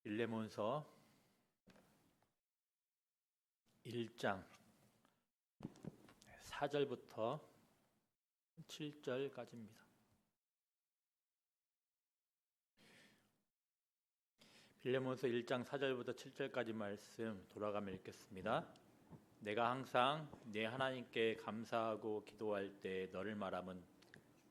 빌레몬서 1장 4절부터 7절까지입니다. 빌레몬서 1장 4절부터 7절까지 말씀 돌아가며 읽겠습니다. 내가 항상 내 하나님께 감사하고 기도할 때 너를 말함은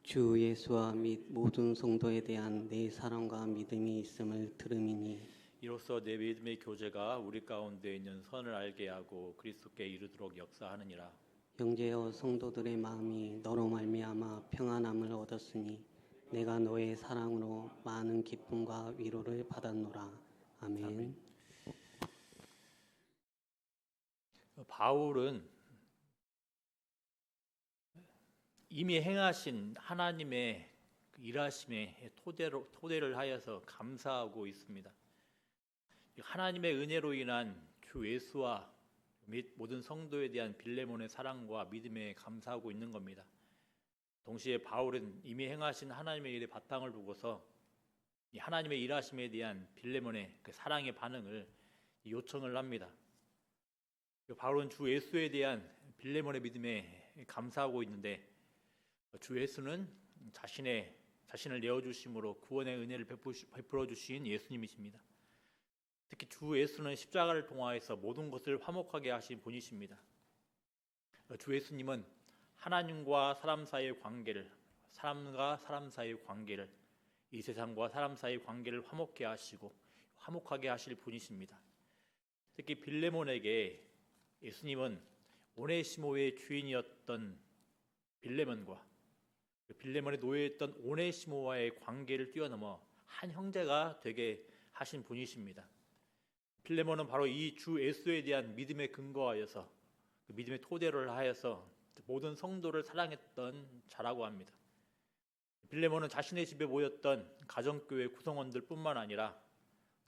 주 예수와 및 모든 성도에 대한 내 사랑과 믿음이 있음을 들음이니 이로써 내 믿음의 교제가 우리 가운데 있는 선을 알게 하고 그리스도께 이르도록 역사하느니라. 형제여 성도들의 마음이 너로 말미암아 평안함을 얻었으니 내가 너의 사랑으로 많은 기쁨과 위로를 받았노라. 아멘. 바울은 이미 행하신 하나님의 일하심에 토대를 하여서 감사하고 있습니다. 하나님의 은혜로 인한 주 예수와 및 모든 성도에 대한 빌레몬의 사랑과 믿음에 감사하고 있는 겁니다. 동시에 바울은 이미 행하신 하나님의 일의 바탕을 두고서 이 하나님의 일하심에 대한 빌레몬의 그 사랑의 반응을 요청을 합니다. 바울은 주 예수에 대한 빌레몬의 믿음에 감사하고 있는데 주 예수는 자신을 내어주심으로 구원의 은혜를 베풀어 주신 예수님이십니다. 특히 주 예수는 십자가를 통하여서 모든 것을 화목하게 하신 분이십니다. 주 예수님은 하나님과 사람 사이의 관계를, 사람과 사람 사이의 관계를, 이 세상과 사람 사이의 관계를 화목케 하시고 화목하게 하실 분이십니다. 특히 빌레몬에게 예수님은 오네시모의 주인이었던 빌레몬과 빌레몬의 노예였던 오네시모와의 관계를 뛰어넘어 한 형제가 되게 하신 분이십니다. 빌레몬은 바로 이 주 예수에 대한 믿음에 근거하여서 그 믿음의 토대를 하여서 모든 성도를 사랑했던 자라고 합니다. 빌레몬은 자신의 집에 모였던 가정교회 구성원들 뿐만 아니라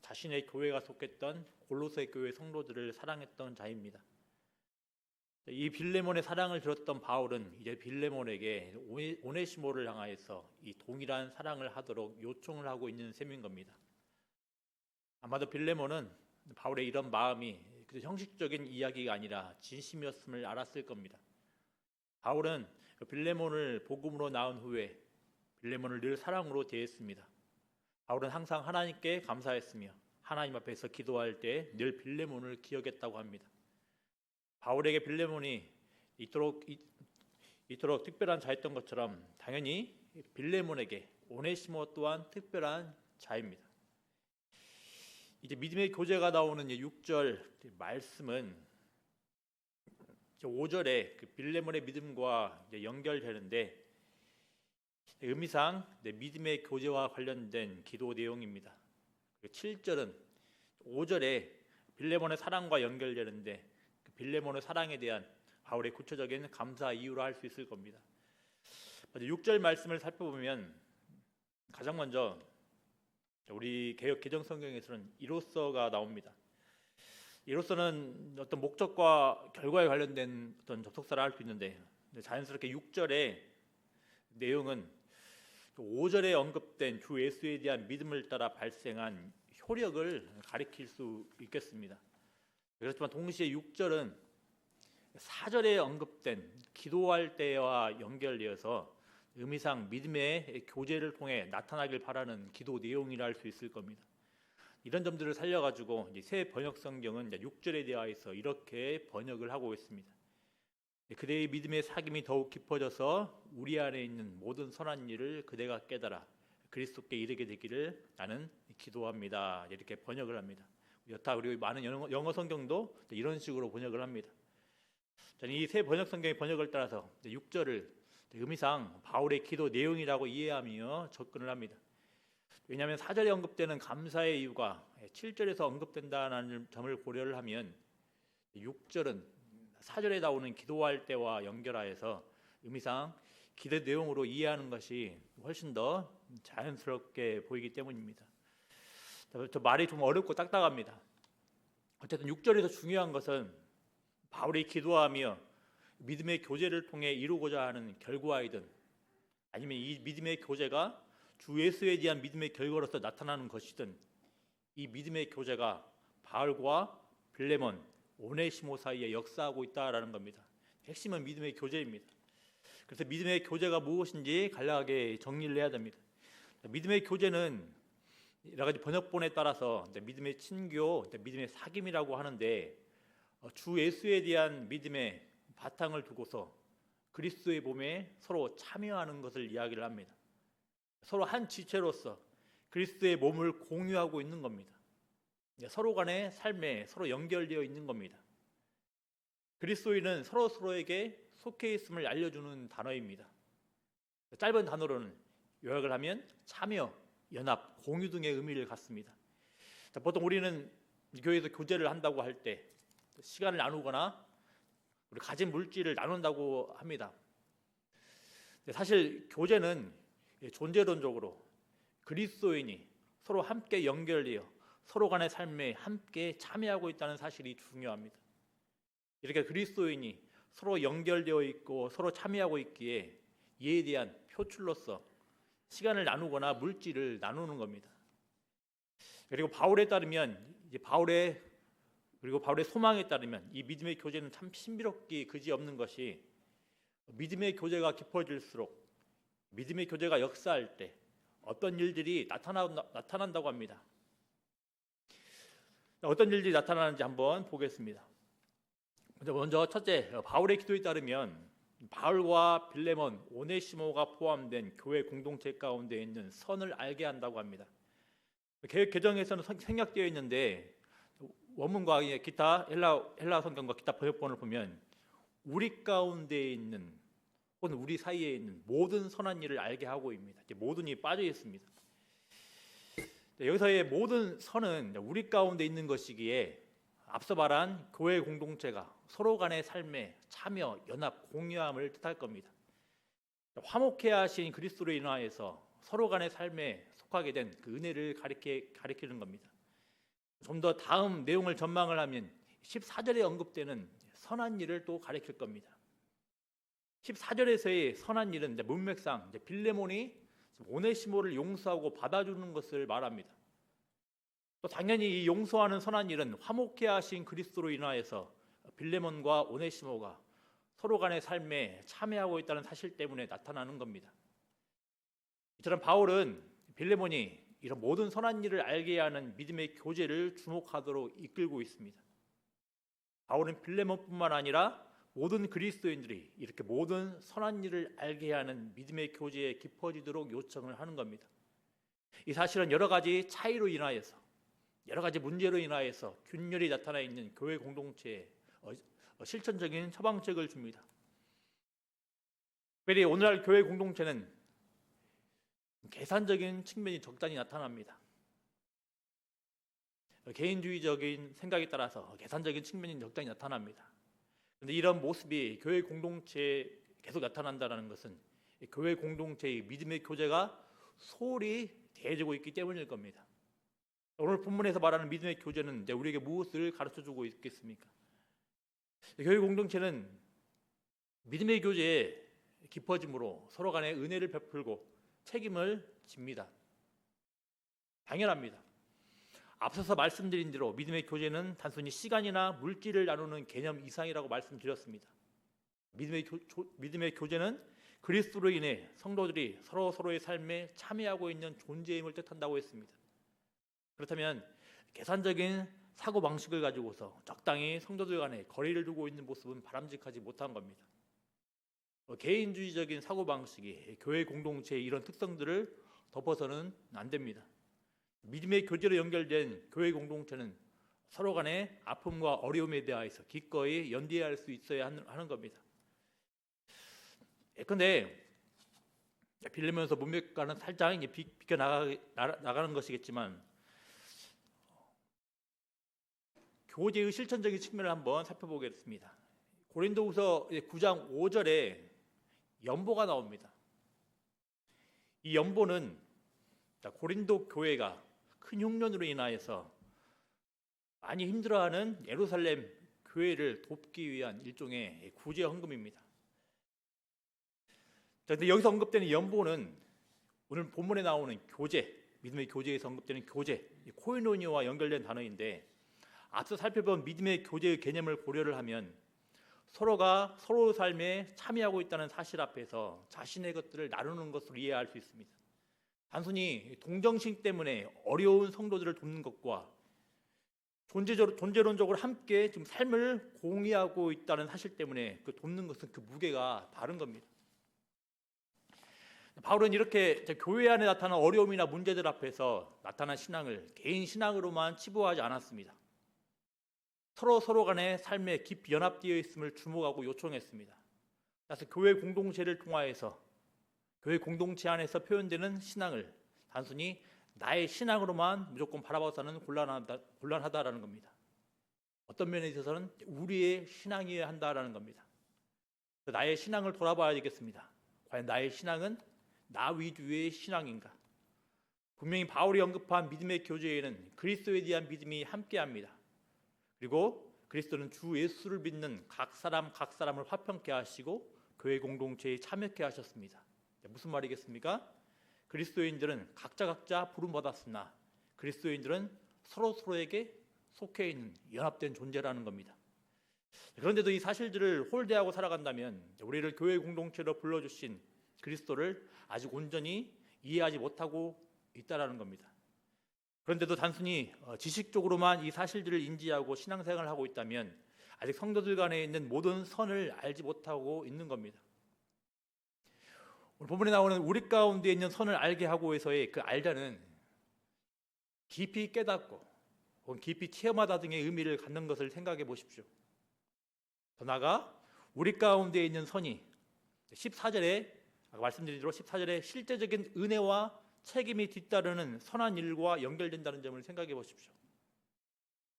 자신의 교회가 속했던 골로새 교회 성도들을 사랑했던 자입니다. 이 빌레몬의 사랑을 들었던 바울은 이제 빌레몬에게 오네시모를 향하여서 이 동일한 사랑을 하도록 요청을 하고 있는 셈인 겁니다. 아마도 빌레몬은 바울의 이런 마음이 그저 형식적인 이야기가 아니라 진심이었음을 알았을 겁니다. 바울은 빌레몬을 복음으로 낳은 후에 빌레몬을 늘 사랑으로 대했습니다. 바울은 항상 하나님께 감사했으며 하나님 앞에서 기도할 때 늘 빌레몬을 기억했다고 합니다. 바울에게 빌레몬이 이토록 특별한 자였던 것처럼 당연히 빌레몬에게 오네시모 또한 특별한 자입니다. 이제 믿음의 교제가 나오는 6절 말씀은 5절에 그 빌레몬의 믿음과 연결되는데 의미상 믿음의 교제와 관련된 기도 내용입니다. 7절은 5절에 빌레몬의 사랑과 연결되는데 그 빌레몬의 사랑에 대한 바울의 구체적인 감사 이유로 할 수 있을 겁니다. 6절 말씀을 살펴보면 가장 먼저 우리 개역 개정 성경에서는 이로써가 나옵니다. 이로써는 어떤 목적과 결과에 관련된 어떤 접속사를 할 수 있는데 자연스럽게 6절의 내용은 5절에 언급된 주 예수에 대한 믿음을 따라 발생한 효력을 가리킬 수 있겠습니다. 그렇지만 동시에 6절은 4절에 언급된 기도할 때와 연결되어서 의미상 믿음의 교제를 통해 나타나길 바라는 기도 내용이라 할 수 있을 겁니다. 이런 점들을 살려가지고 새 번역 성경은 6절에 대하여서 이렇게 번역을 하고 있습니다. 그대의 믿음의 사귐이 더욱 깊어져서 우리 안에 있는 모든 선한 일을 그대가 깨달아 그리스도께 이르게 되기를 나는 기도합니다. 이렇게 번역을 합니다. 여타 그리고 많은 영어 성경도 이런 식으로 번역을 합니다. 저는 이 새 번역 성경의 번역을 따라서 6절을 의미상 바울의 기도 내용이라고 이해하며 접근을 합니다. 왜냐하면 4절에 언급되는 감사의 이유가 7절에서 언급된다는 점을 고려를 하면 6절은 4절에 나오는 기도할 때와 연결하여서 의미상 기도 내용으로 이해하는 것이 훨씬 더 자연스럽게 보이기 때문입니다. 저 말이 좀 어렵고 딱딱합니다. 어쨌든 6절에서 중요한 것은 바울이 기도하며 믿음의 교제를 통해 이루고자 하는 결과이든 아니면 이 믿음의 교제가 주 예수에 대한 믿음의 결과로서 나타나는 것이든 이 믿음의 교제가 바울과 빌레몬, 오네시모 사이에 역사하고 있다라는 겁니다. 핵심은 믿음의 교제입니다. 그래서 믿음의 교제가 무엇인지 간략하게 정리를 해야 됩니다. 믿음의 교제는 여러 가지 번역본에 따라서 믿음의 친교, 믿음의 사귐이라고 하는데, 주 예수에 대한 믿음의 바탕을 두고서 그리스도의 몸에 서로 참여하는 것을 이야기를 합니다. 서로 한 지체로서 그리스도의 몸을 공유하고 있는 겁니다. 서로 간의 삶에 서로 연결되어 있는 겁니다. 그리스도인은 서로에게 속해 있음을 알려주는 단어입니다. 짧은 단어로는 요약을 하면 참여, 연합, 공유 등의 의미를 갖습니다. 보통 우리는 교회에서 교제를 한다고 할 때 시간을 나누거나 우리 가진 물질을 나눈다고 합니다. 사실 교제는 존재론적으로 그리스도인이 서로 함께 연결되어 서로 간의 삶에 함께 참여하고 있다는 사실이 중요합니다. 이렇게 그리스도인이 서로 연결되어 있고 서로 참여하고 있기에 이에 대한 표출로서 시간을 나누거나 물질을 나누는 겁니다. 그리고 바울에 따르면 바울의 소망에 따르면 이 믿음의 교제는 참 신비롭기 그지없는 것이, 믿음의 교제가 깊어질수록 믿음의 교제가 역사할 때 어떤 일들이 나타난다고 합니다. 어떤 일들이 나타나는지 한번 보겠습니다. 먼저 첫째, 바울의 기도에 따르면 바울과 빌레몬, 오네시모가 포함된 교회 공동체 가운데 있는 선을 알게 한다고 합니다. 개역 개정에서는 생략되어 있는데 원문과 기타 헬라 성경과 기타 번역본을 보면 우리 가운데 있는 혹은 우리 사이에 있는 모든 선한 일을 알게 하고 있습니다. 모든이 빠져 있습니다. 여기서의 모든 선은 우리 가운데 있는 것이기에 앞서 말한 교회 공동체가 서로 간의 삶에 참여, 연합, 공유함을 뜻할 겁니다. 화목해 하신 그리스도로 인하여서 서로 간의 삶에 속하게 된 그 은혜를 가리키는 겁니다. 좀 더 다음 내용을 전망을 하면 14절에 언급되는 선한 일을 또 가리킬 겁니다. 14절에서의 선한 일은 문맥상 빌레몬이 오네시모를 용서하고 받아주는 것을 말합니다. 또 당연히 이 용서하는 선한 일은 화목해 하신 그리스도로 인하여서 빌레몬과 오네시모가 서로 간의 삶에 참여하고 있다는 사실 때문에 나타나는 겁니다. 이처럼 바울은 빌레몬이 이런 모든 선한 일을 알게 하는 믿음의 교제를 주목하도록 이끌고 있습니다. 바울은 빌레몬뿐만 아니라 모든 그리스도인들이 이렇게 모든 선한 일을 알게 하는 믿음의 교제에 깊어지도록 요청을 하는 겁니다. 이 사실은 여러 가지 차이로 인하여서, 여러 가지 문제로 인하여서 균열이 나타나 있는 교회 공동체에 실천적인 처방책을 줍니다. 특별히 오늘날 교회 공동체는 계산적인 측면이 적잖이 나타납니다. 개인주의적인 생각에 따라서 계산적인 측면이 적잖이 나타납니다. 그런데 이런 모습이 교회 공동체에 계속 나타난다는 것은 교회 공동체의 믿음의 교제가 소홀히 대해지고 있기 때문일 겁니다. 오늘 본문에서 말하는 믿음의 교제는 우리에게 무엇을 가르쳐주고 있겠습니까? 교회 공동체는 믿음의 교제에 깊어짐으로 서로 간에 은혜를 베풀고 책임을 집니다. 당연합니다. 앞서서 말씀드린 대로 믿음의 교제는 단순히 시간이나 물질을 나누는 개념 이상이라고 말씀드렸습니다. 믿음의 교제는 그리스도로 인해 성도들이 서로의 삶에 참여하고 있는 존재임을 뜻한다고 했습니다. 그렇다면 계산적인 사고방식을 가지고서 적당히 성도들 간에 거리를 두고 있는 모습은 바람직하지 못한 겁니다. 개인주의적인 사고방식이 교회 공동체의 이런 특성들을 덮어서는 안 됩니다. 믿음의 교제로 연결된 교회 공동체는 서로 간의 아픔과 어려움에 대하여서 기꺼이 연대할 수 있어야 하는 겁니다. 그런데 빌리면서 문맥과는 살짝 비껴 나가는 것이겠지만 교제의 실천적인 측면을 한번 살펴보겠습니다. 고린도후서 9장 5절에 연보가 나옵니다. 이 연보는 고린도 교회가 큰 흉년으로 인하여서 많이 힘들어하는 예루살렘 교회를 돕기 위한 일종의 구제 헌금입니다. 그런데 여기서 언급되는 연보는 오늘 본문에 나오는 교제, 믿음의 교제에서 언급되는 교제, 이 코이노니아와 연결된 단어인데 앞서 살펴본 믿음의 교제의 개념을 고려를 하면 서로가 서로 삶에 참여하고 있다는 사실 앞에서 자신의 것들을 나누는 것으로 이해할 수 있습니다. 단순히 동정심 때문에 어려운 성도들을 돕는 것과 존재론적으로 함께 지금 삶을 공유하고 있다는 사실 때문에 그 돕는 것은 그 무게가 다른 겁니다. 바울은 이렇게 교회 안에 나타난 어려움이나 문제들 앞에서 나타난 신앙을 개인 신앙으로만 치부하지 않았습니다. 서로 간의 삶에 깊이 연합되어 있음을 주목하고 요청했습니다. 따라서 교회 공동체를 통하여서 교회 공동체 안에서 표현되는 신앙을 단순히 나의 신앙으로만 무조건 바라봐서는 곤란하다라는 겁니다. 어떤 면에 있어서는 우리의 신앙이어야 한다라는 겁니다. 나의 신앙을 돌아봐야 되겠습니다. 과연 나의 신앙은 나 위주의 신앙인가? 분명히 바울이 언급한 믿음의 교제에는 그리스도에 대한 믿음이 함께합니다. 그리고 그리스도는 주 예수를 믿는 각 사람을 화평케 하시고 교회 공동체에 참여케 하셨습니다. 무슨 말이겠습니까? 그리스도인들은 각자 부름받았으나 그리스도인들은 서로에게 속해 있는 연합된 존재라는 겁니다. 그런데도 이 사실들을 홀대하고 살아간다면 우리를 교회 공동체로 불러주신 그리스도를 아직 온전히 이해하지 못하고 있다라는 겁니다. 그런데도 단순히 지식적으로만 이 사실들을 인지하고 신앙생활을 하고 있다면 아직 성도들 간에 있는 모든 선을 알지 못하고 있는 겁니다. 오늘 본문에 나오는 우리 가운데 있는 선을 알게 하고 해서의 그 알자는 깊이 깨닫고 혹은 깊이 체험하다 등의 의미를 갖는 것을 생각해 보십시오. 더 나아가 우리 가운데 있는 선이 14절에 아까 말씀드린 대로 14절에 실제적인 은혜와 책임이 뒤따르는 선한 일과 연결된다는 점을 생각해 보십시오.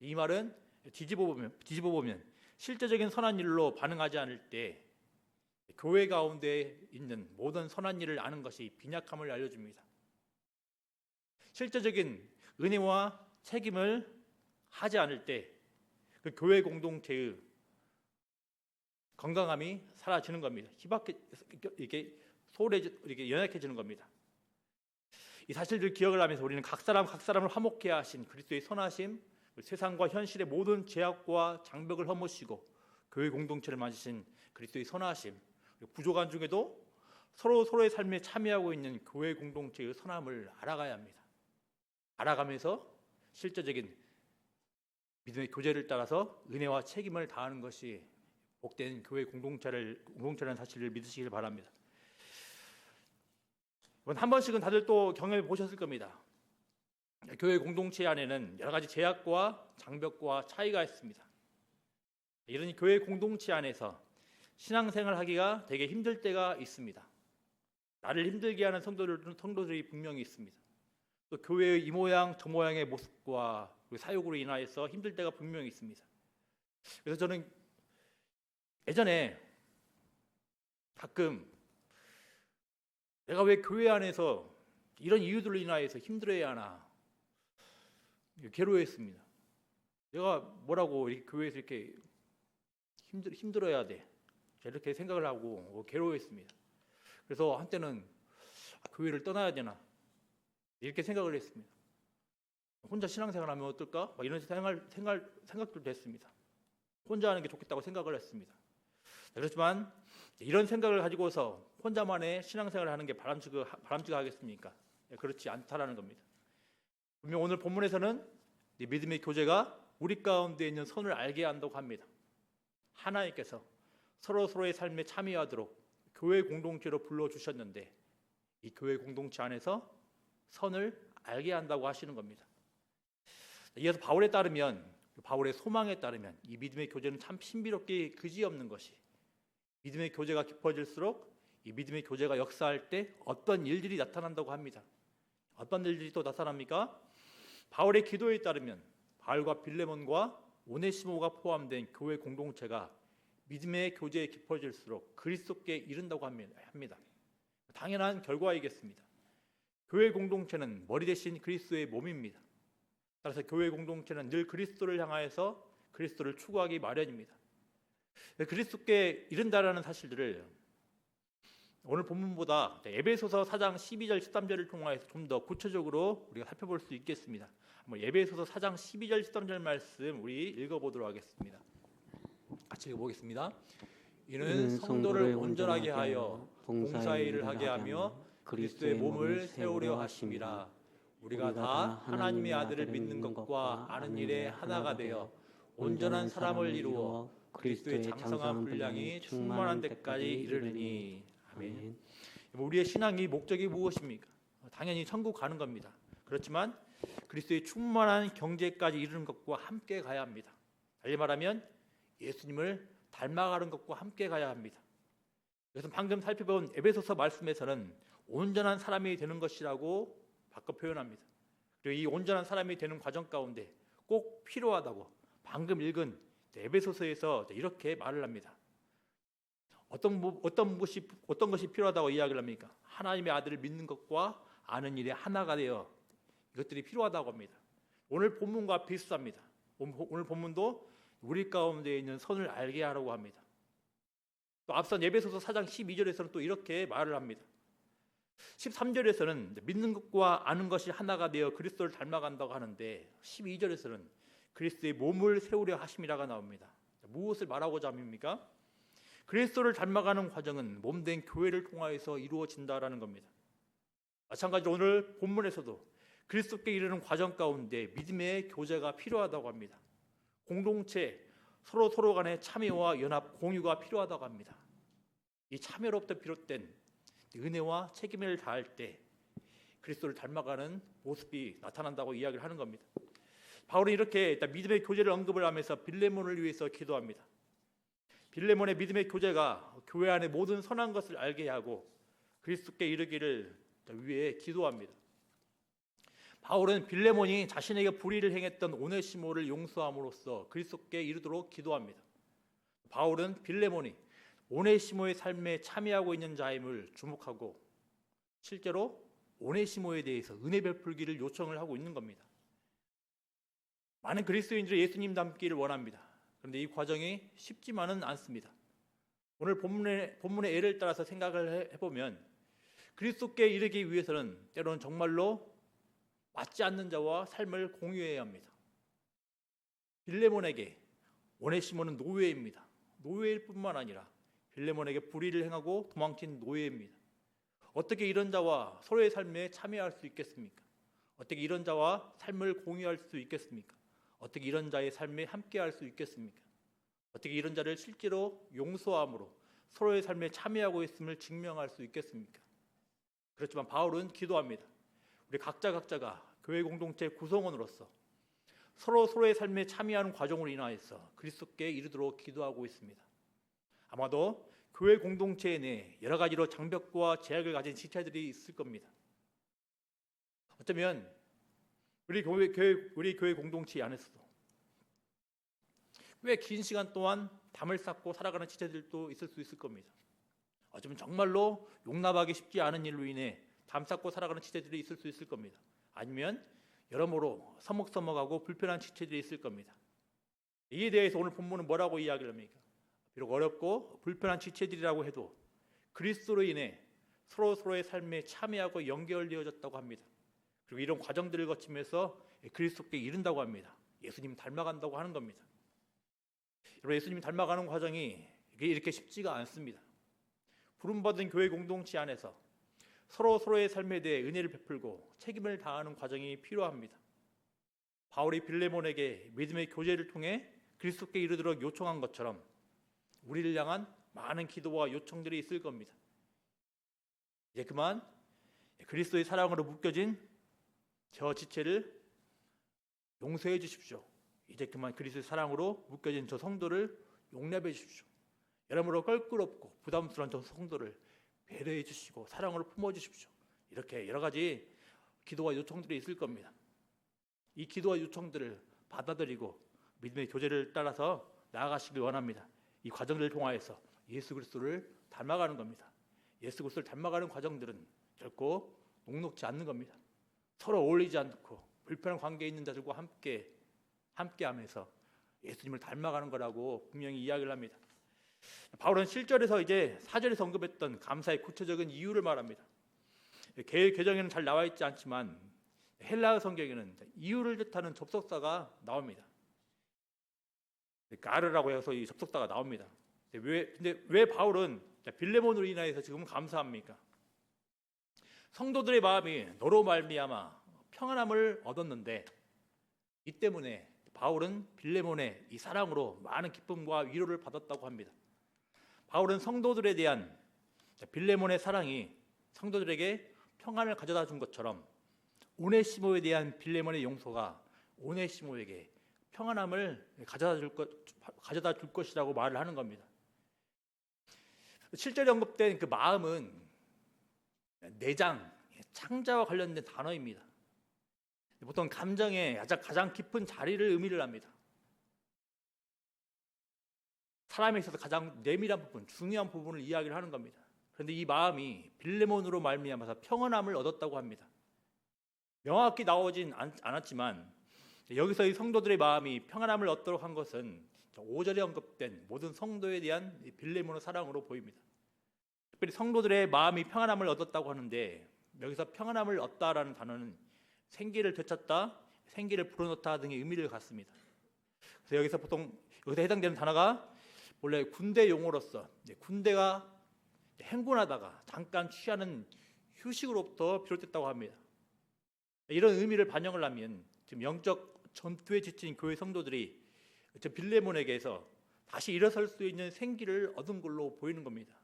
이 말은 뒤집어 보면 실제적인 선한 일로 반응하지 않을 때 교회 가운데 있는 모든 선한 일을 아는 것이 빈약함을 알려줍니다. 실제적인 은혜와 책임을 하지 않을 때 그 교회 공동체의 건강함이 사라지는 겁니다. 이렇게 이렇게 연약해지는 겁니다. 이 사실들 기억을 하면서 우리는 각 사람을 화목케 하신 그리스도의 선하심, 세상과 현실의 모든 제약과 장벽을 허무시고 교회 공동체를 만드신 그리스도의 선하심, 부족한 중에도 서로의 삶에 참여하고 있는 교회 공동체의 선함을 알아가야 합니다. 알아가면서 실제적인 믿음의 교제를 따라서 은혜와 책임을 다하는 것이 복된 교회 공동체라는 사실을 믿으시길 바랍니다. 한 번씩은 다들 또 경험해 보셨을 겁니다. 교회 공동체 안에는 여러 가지 제약과 장벽과 차이가 있습니다. 이런 교회 공동체 안에서 신앙생활 하기가 되게 힘들 때가 있습니다. 나를 힘들게 하는 성도들이 분명히 있습니다. 또 교회의 이 모양 저 모양의 모습과 사역으로 인하여서 힘들 때가 분명히 있습니다. 그래서 저는 예전에 가끔 내가 왜 교회 안에서 이런 이유들로 인하여서 힘들어야 하나 괴로워했습니다. 내가 뭐라고 이렇게 교회에서 이렇게 힘들어야 돼 이렇게 생각을 하고 괴로워했습니다. 그래서 한때는 교회를 떠나야 되나 이렇게 생각을 했습니다. 혼자 신앙생활하면 어떨까? 이런 생각들도 했습니다. 혼자 하는 게 좋겠다고 생각을 했습니다. 그렇지만 이런 생각을 가지고서 혼자만의 신앙생활을 하는 게 바람직하겠습니까? 그렇지 않다라는 겁니다. 분명 오늘 본문에서는 믿음의 교제가 우리 가운데 있는 선을 알게 한다고 합니다. 하나님께서 서로의 삶에 참여하도록 교회 공동체로 불러주셨는데 이 교회 공동체 안에서 선을 알게 한다고 하시는 겁니다. 이어서 바울의 소망에 따르면 이 믿음의 교제는 참 신비롭게 그지없는 것이 믿음의 교제가 깊어질수록 이 믿음의 교제가 역사할 때 어떤 일들이 나타난다고 합니다. 어떤 일들이 또 나타납니까? 바울의 기도에 따르면 바울과 빌레몬과 오네시모가 포함된 교회 공동체가 믿음의 교제에 깊어질수록 그리스도께 이른다고 합니다. 당연한 결과이겠습니다. 교회 공동체는 머리 대신 그리스도의 몸입니다. 따라서 교회 공동체는 늘 그리스도를 향하여서 그리스도를 추구하기 마련입니다. 그리스도께 이른다라는 사실들을 오늘 본문보다 에베소서 4장 12절 13절을 통해서 좀 더 구체적으로 우리가 살펴볼 수 있겠습니다. 한번 에베소서 4장 12절 13절 말씀 우리 읽어보도록 하겠습니다. 같이 읽어보겠습니다. 이는 성도를 온전하게 하여 봉사일을 하게 하며 그리스도의 몸을 세우려 하심이라. 우리가 다 하나님의 아들을 믿는 것과 아는 일에 하나가 되어 온전한 사람을 이루어 그리스도의 장성한 분량이 충만한 데까지 이르리니. 아멘. 우리의 신앙의 목적이 무엇입니까? 당연히 천국 가는 겁니다. 그렇지만 그리스도의 충만한 경제까지 이르는 것과 함께 가야 합니다. 달리 말하면 예수님을 닮아가는 것과 함께 가야 합니다. 그래서 방금 살펴본 에베소서 말씀에서는 온전한 사람이 되는 것이라고 바꿔 표현합니다. 그리고 이 온전한 사람이 되는 과정 가운데 꼭 필요하다고 방금 읽은 에베소서에서 이렇게 말을 합니다. 어떤 것이 필요하다고 이야기를 합니까? 하나님의 아들을 믿는 것과 아는 일에 하나가 되어 이것들이 필요하다고 합니다. 오늘 본문과 비슷합니다. 오늘 본문도 우리 가운데 있는 선을 알게 하라고 합니다. 또 앞선 에베소서 4장 12절에서는 또 이렇게 말을 합니다. 13절에서는 믿는 것과 아는 것이 하나가 되어 그리스도를 닮아간다고 하는데 12절에서는 그리스도의 몸을 세우려 하심이라가 나옵니다. 무엇을 말하고자 합니까? 그리스도를 닮아가는 과정은 몸된 교회를 통하여서 이루어진다라는 겁니다. 마찬가지로 오늘 본문에서도 그리스도께 이르는 과정 가운데 믿음의 교제가 필요하다고 합니다. 공동체 서로 간의 참여와 연합 공유가 필요하다고 합니다. 이 참여로부터 비롯된 은혜와 책임을 다할 때 그리스도를 닮아가는 모습이 나타난다고 이야기를 하는 겁니다. 바울은 이렇게 믿음의 교제를 언급을 하면서 빌레몬을 위해서 기도합니다. 빌레몬의 믿음의 교제가 교회 안의 모든 선한 것을 알게 하고 그리스도께 이르기를 위해 기도합니다. 바울은 빌레몬이 자신에게 불의를 행했던 오네시모를 용서함으로써 그리스도께 이르도록 기도합니다. 바울은 빌레몬이 오네시모의 삶에 참여하고 있는 자임을 주목하고 실제로 오네시모에 대해서 은혜 베풀기를 요청을 하고 있는 겁니다. 많은 그리스도인들이 예수님 닮기를 원합니다. 그런데 이 과정이 쉽지만은 않습니다. 오늘 본문의 예를 따라서 생각을 해보면 그리스도께 이르기 위해서는 때로는 정말로 맞지 않는 자와 삶을 공유해야 합니다. 빌레몬에게 오네시모는 노예입니다. 노예일 뿐만 아니라 빌레몬에게 불의를 행하고 도망친 노예입니다. 어떻게 이런 자와 서로의 삶에 참여할 수 있겠습니까? 어떻게 이런 자와 삶을 공유할 수 있겠습니까? 어떻게 이런 자의 삶에 함께할 수 있겠습니까? 어떻게 이런 자를 실제로 용서함으로 서로의 삶에 참여하고 있음을 증명할 수 있겠습니까? 그렇지만 바울은 기도합니다. 우리 각자가 교회 공동체 구성원으로서 서로의 삶에 참여하는 과정으로 인하여서 그리스도께 이르도록 기도하고 있습니다. 아마도 교회 공동체 내 여러 가지로 장벽과 제약을 가진 지체들이 있을 겁니다. 어쩌면 우리 교회 공동체 안에서도 꽤 긴 시간 동안 담을 쌓고 살아가는 지체들도 있을 겁니다. 어쩌면 정말로 용납하기 쉽지 않은 일로 인해 담 쌓고 살아가는 지체들이 있을 수 있을 겁니다. 아니면 여러모로 서먹서먹하고 불편한 지체들이 있을 겁니다. 이에 대해서 오늘 본문은 뭐라고 이야기를 합니까? 비록 어렵고 불편한 지체들이라고 해도 그리스도로 인해 서로의 삶에 참여하고 연결되어졌다고 합니다. 그리고 이런 과정들을 거치면서 그리스도께 이른다고 합니다. 예수님 닮아간다고 하는 겁니다. 여러분, 예수님 닮아가는 과정이 이렇게 쉽지가 않습니다. 부름받은 교회 공동체 안에서 서로의 삶에 대해 은혜를 베풀고 책임을 다하는 과정이 필요합니다. 바울이 빌레몬에게 믿음의 교제를 통해 그리스도께 이르도록 요청한 것처럼 우리를 향한 많은 기도와 요청들이 있을 겁니다. 이제 그만 그리스도의 사랑으로 묶여진 저 지체를 용서해 주십시오. 이제 그만 그리스도의 사랑으로 묶여진 저 성도를 용납해 주십시오. 여러모로 껄끄럽고 부담스러운 저 성도를 배려해 주시고 사랑으로 품어 주십시오. 이렇게 여러 가지 기도와 요청들이 있을 겁니다. 이 기도와 요청들을 받아들이고 믿음의 교제를 따라서 나아가시길 원합니다. 이 과정을 통하여서 예수 그리스도를 닮아가는 겁니다. 예수 그리스도를 닮아가는 과정들은 결코 녹록지 않는 겁니다. 서로 어울리지 않고 불편한 관계에 있는 자들과 함께하면서 예수님을 닮아가는 거라고 분명히 이야기를 합니다. 바울은 7절에서 이제 4절에서 언급했던 감사의 구체적인 이유를 말합니다. 개정에는 잘 나와 있지 않지만 헬라어 성경에는 이유를 뜻하는 접속사가 나옵니다. 가르라고 해서 이 접속사가 나옵니다. 근데 왜 바울은 빌레몬으로 인하여서 지금 감사합니까? 성도들의 마음이 너로 말미암아 평안함을 얻었는데 이 때문에 바울은 빌레몬의 이 사랑으로 많은 기쁨과 위로를 받았다고 합니다. 바울은 성도들에 대한 빌레몬의 사랑이 성도들에게 평안을 가져다 준 것처럼 오네시모에 대한 빌레몬의 용서가 오네시모에게 평안함을 가져다 줄 것이라고 말을 하는 겁니다. 7절에 언급된 그 마음은 내장, 창자와 관련된 단어입니다. 보통 감정의 가장 깊은 자리를 의미를 합니다. 사람에 있어서 가장 내밀한 부분, 중요한 부분을 이야기를 하는 겁니다. 그런데 이 마음이 빌레몬으로 말미암아서 평안함을 얻었다고 합니다. 명확히 나오진 않았지만 여기서 이 성도들의 마음이 평안함을 얻도록 한 것은 5절에 언급된 모든 성도에 대한 빌레몬의 사랑으로 보입니다. 특별히 성도들의 마음이 평안함을 얻었다고 하는데 여기서 평안함을 얻다라는 단어는 생기를 되찾다, 생기를 불어넣다 등의 의미를 갖습니다. 그래서 여기서 해당되는 단어가 원래 군대 용어로서 군대가 행군하다가 잠깐 취하는 휴식으로부터 비롯됐다고 합니다. 이런 의미를 반영을 하면 지금 영적 전투에 지친 교회 성도들이 빌레몬에게서 다시 일어설 수 있는 생기를 얻은 걸로 보이는 겁니다.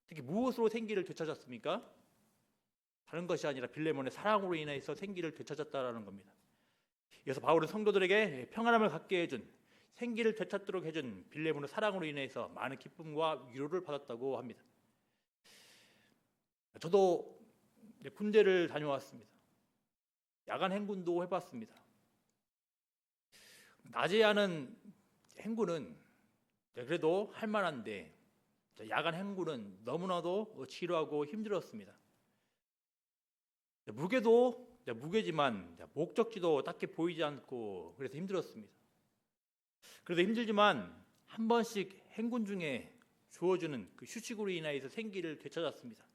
특히 무엇으로 생기를 되찾았습니까? 다른 것이 아니라 빌레몬의 사랑으로 인해서 생기를 되찾았다라는 겁니다. 그래서 바울은 성도들에게 평안함을 갖게 해준, 생기를 되찾도록 해준 빌레몬의 사랑으로 인해서 많은 기쁨과 위로를 받았다고 합니다. 저도 군대를 다녀왔습니다. 야간 행군도 해봤습니다. 낮에 하는 행군은 그래도 할 만한데 야간 행군은 너무나도 지루하고 힘들었습니다. 무게도 무게지만 목적지도 딱히 보이지 않고 그래서 힘들었습니다. 그래도 힘들지만 한 번씩 행군 중에 주어주는 그 휴식으로 인하여서 생기를 되찾았습니다.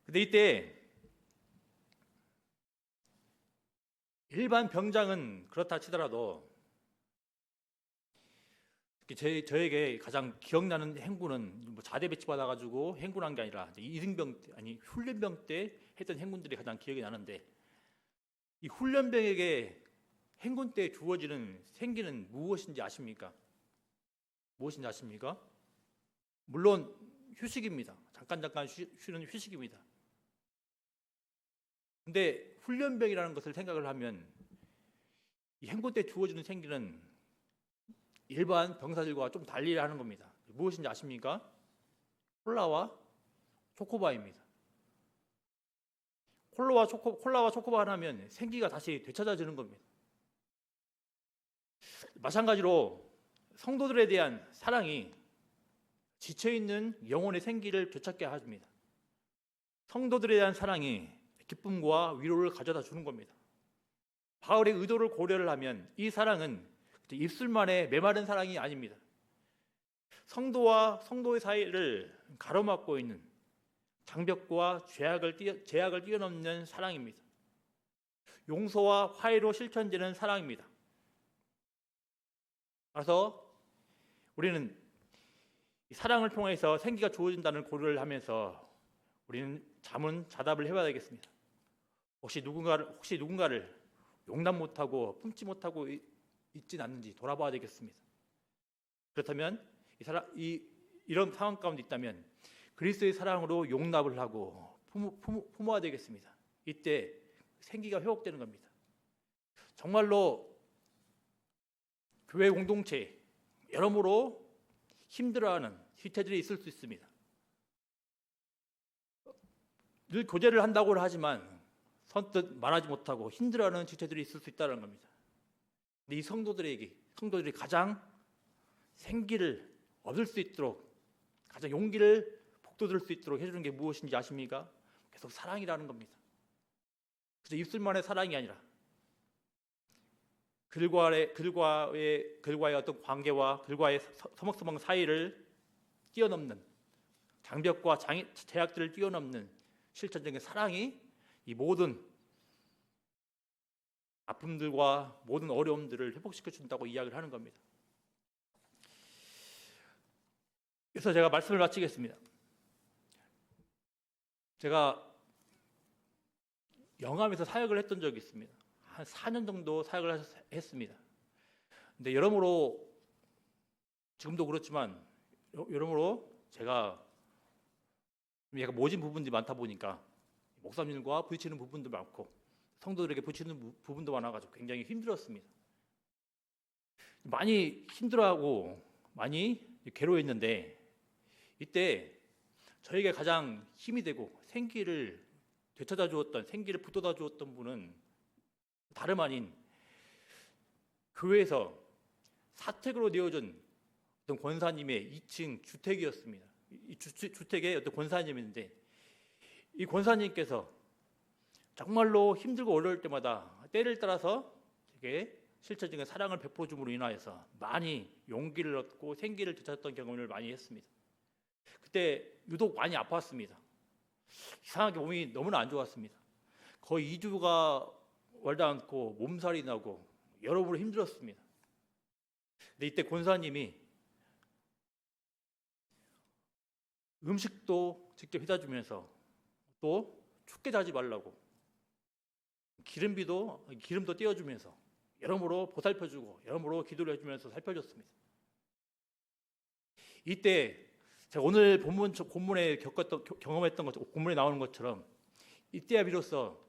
근데 이때 일반 병장은 그렇다 치더라도 저에게 가장 기억나는 행군은 자대 배치 받아가지고 행군한 게 아니라 이등병 훈련병 때 했던 행군들이 가장 기억이 나는데 이 훈련병에게 행군 때 주어지는 생기는 무엇인지 아십니까? 무엇인지 아십니까? 물론 휴식입니다. 잠깐 쉬는 휴식입니다. 근데 훈련병이라는 것을 생각을 하면 이 행군 때 주어지는 생기는 일반 병사들과 좀 달리 하는 겁니다. 무엇인지 아십니까? 콜라와 초코바입니다. 콜라와 초코바 하면 생기가 다시 되찾아지는 겁니다. 마찬가지로 성도들에 대한 사랑이 지쳐있는 영혼의 생기를 되찾게 해줍니다. 성도들에 대한 사랑이 기쁨과 위로를 가져다 주는 겁니다. 바울의 의도를 고려를 하면 이 사랑은 입술만의 메마른 사랑이 아닙니다. 성도와 성도의 사이를 가로막고 있는 장벽과 제약을 뛰어넘는 사랑입니다. 용서와 화해로 실천되는 사랑입니다. 그래서 우리는 이 사랑을 통해서 생기가 주어진다는 고려를 하면서 우리는 자답을 해봐야 되겠습니다. 혹시 누군가를 용납 못하고 품지 못하고 있진 않는지 돌아봐야 되겠습니다. 그렇다면 이런 상황 가운데 있다면 그리스도의 사랑으로 용납을 하고 품어야 되겠습니다. 이때 생기가 회복되는 겁니다. 정말로 교회 공동체 여러모로 힘들어하는 지체들이 있을 수 있습니다. 늘 교제를 한다고 하지만 선뜻 말하지 못하고 힘들어하는 지체들이 있을 수 있다는 겁니다. 근데 이 성도들이 가장 생기를 얻을 수 있도록 가장 용기를 북돋을 수 있도록 해주는 게 무엇인지 아십니까? 계속 사랑이라는 겁니다. 그래서 입술만의 사랑이 아니라 글과의 어떤 관계와 글과의 서먹서먹 사이를 뛰어넘는 장벽과 제약들을 뛰어넘는 실천적인 사랑이 이 모든 아픔들과 모든 어려움들을 회복시켜 준다고 이야기를 하는 겁니다. 그래서 제가 말씀을 마치겠습니다. 제가 영암에서 사역을 했던 적이 있습니다. 한 4년 정도 사역을 했습니다. 근데 여러모로 지금도 그렇지만 여러모로 제가 약간 모진 부분들이 많다 보니까 목사님과 부딪히는 부분도 많고 성도들에게 부딪히는 부분도 많아가지고 굉장히 힘들었습니다. 많이 힘들어하고 많이 괴로워했는데 이때 저에게 가장 힘이 되고 생기를 되찾아 주었던, 생기를 북돋아 주었던 분은 다름 아닌 교회에서 사택으로 되어준 어떤 권사님의 2층 주택이었습니다. 이 주택의 어떤 권사님인데 이 권사님께서 정말로 힘들고 어려울 때마다 때를 따라서 되게 실제적인 사랑을 베풀어 줌으로 인하여서 많이 용기를 얻고 생기를 되찾았던 경험을 많이 했습니다. 그때 유독 많이 아팠습니다. 이상하게 몸이 너무나 안 좋았습니다. 거의 2주가 월다 않고 몸살이 나고 여러모로 힘들었습니다. 근데 이때 권사님이 음식도 직접 해다 주면서 또 춥게 자지 말라고 기름도 띄워주면서 여러모로 보살펴주고 여러모로 기도를 해주면서 살펴줬습니다. 이때 제가 오늘 본문에 경험했던 것처럼 본문에 나오는 것처럼 이때야 비로소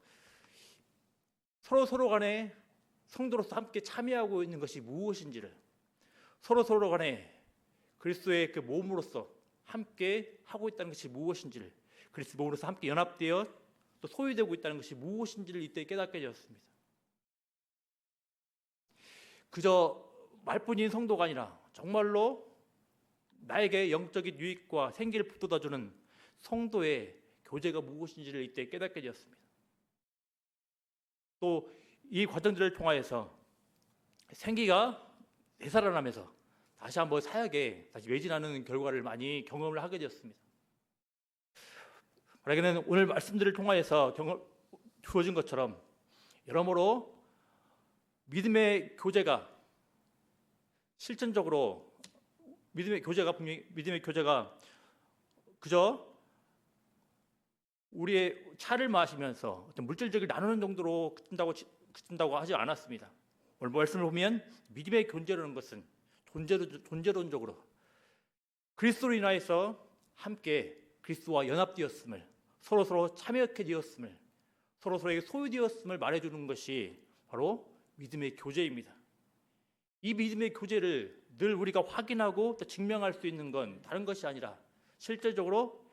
서로 간에 성도로서 함께 참여하고 있는 것이 무엇인지를 서로 간에 그리스도의 그 몸으로서 함께 하고 있다는 것이 무엇인지를 그리스도 몸으로서 함께 연합되어 또 소유되고 있다는 것이 무엇인지를 이때 깨닫게 되었습니다. 그저 말뿐인 성도가 아니라 정말로 나에게 영적인 유익과 생기를 북돋아주는 성도의 교제가 무엇인지를 이때 깨닫게 되었습니다. 또 이 과정들을 통하여서 생기가 되살아나면서 다시 한번 사역에 다시 매진하는 결과를 많이 경험을 하게 되었습니다. 만약에는 오늘 말씀들을 통하여서 주어진 것처럼 여러모로 믿음의 교제가 실천적으로 믿음의 교제가 그저 우리의 차를 마시면서 어떤 물질적을 나누는 정도로 그친다고 하지 않았습니다. 오늘 말씀을 보면 믿음의 교제라는 것은 존재론적으로 그리스도로 인하여서 함께 그리스도와 연합되었음을 서로 참여하게 되었음을 서로에게 소유되었음을 말해주는 것이 바로 믿음의 교제입니다. 이 믿음의 교제를 늘 우리가 확인하고 또 증명할 수 있는 건 다른 것이 아니라 실질적으로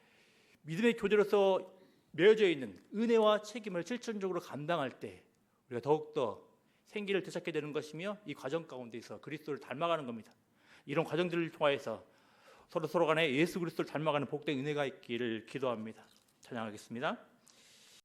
믿음의 교제로서 매어져 있는 은혜와 책임을 실천적으로 감당할 때 우리가 더욱더 생기를 되찾게 되는 것이며 이 과정 가운데서 그리스도를 닮아가는 겁니다. 이런 과정들을 통하여서 서로 간에 예수 그리스도를 닮아가는 복된 은혜가 있기를 기도합니다. 찬양하겠습니다.